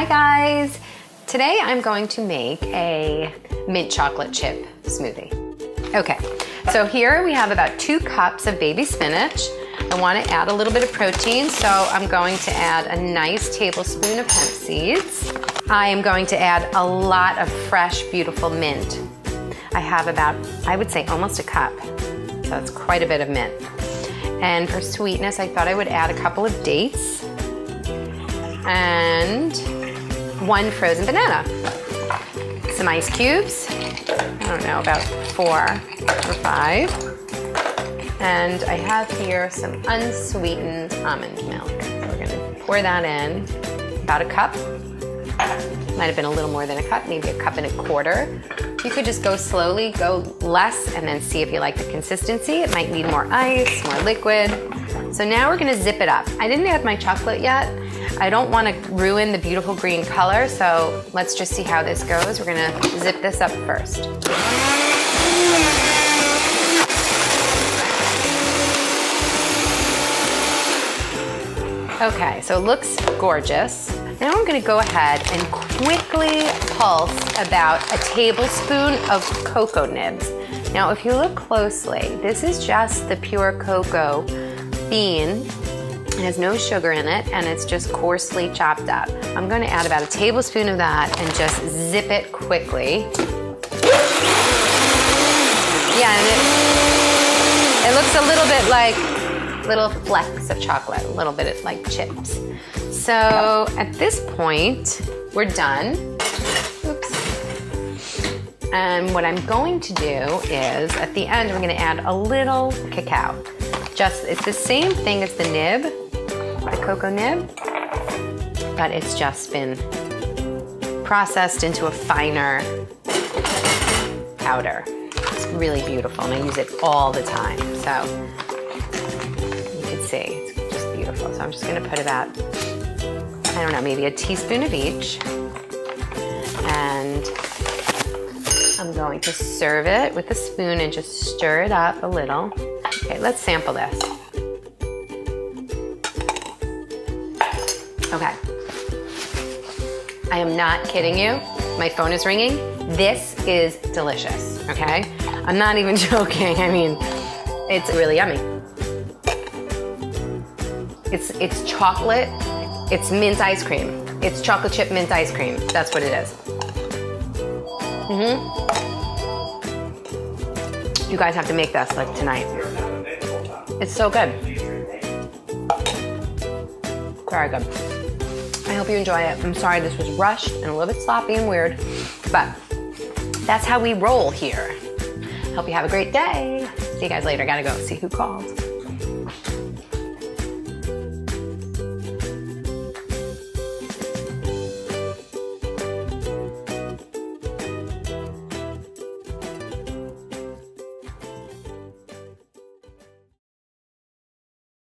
Hi guys! Today I'm going to make a mint chocolate chip smoothie. Okay, so here we have about 2 cups of baby spinach. I want to add a little bit of protein, so I'm going to add a nice tablespoon of hemp seeds. I am going to add a lot of fresh, beautiful mint. I have about, I would say almost a cup, so it's quite a bit of mint. And for sweetness, I thought I would add a couple of dates and 1 frozen banana. Some ice cubes, I don't know, about 4 or 5. And I have here some unsweetened almond milk. So we're gonna pour that in, about a cup. Might have been a little more than a cup, maybe a cup and a quarter. You could just go slowly, go less, and then see if you like the consistency. It might need more ice, more liquid. So now we're gonna zip it up. I didn't add my chocolate yet. I don't wanna ruin the beautiful green color, so let's just see how this goes. We're gonna zip this up first. Okay, so it looks gorgeous. Now I'm gonna go ahead and quickly pulse about a tablespoon of cocoa nibs. Now, if you look closely, this is just the pure cocoa bean. It has no sugar in it, and it's just coarsely chopped up. I'm gonna add about a tablespoon of that and just zip it quickly. Yeah, and it looks a little bit like little flecks of chocolate, a little bit like chips. So at this point, we're done. Oops. And what I'm going to do is, at the end, we're gonna add a little cacao. It's the same thing as the nib, the cocoa nib, but it's just been processed into a finer powder. It's really beautiful, and I use it all the time. So you can see, it's just beautiful. So I'm just gonna put about, I don't know, maybe a teaspoon of each. And I'm going to serve it with a spoon and just stir it up a little. Okay, let's sample this. Okay. I am not kidding you. My phone is ringing. This is delicious, okay? I'm not even joking. I mean, it's really yummy. It's chocolate. It's mint ice cream. It's chocolate chip mint ice cream. That's what it is. You guys have to make this like tonight. It's so good. Very good. I hope you enjoy it. I'm sorry this was rushed and a little bit sloppy and weird, but that's how we roll here. Hope you have a great day. See you guys later. Gotta go see who called.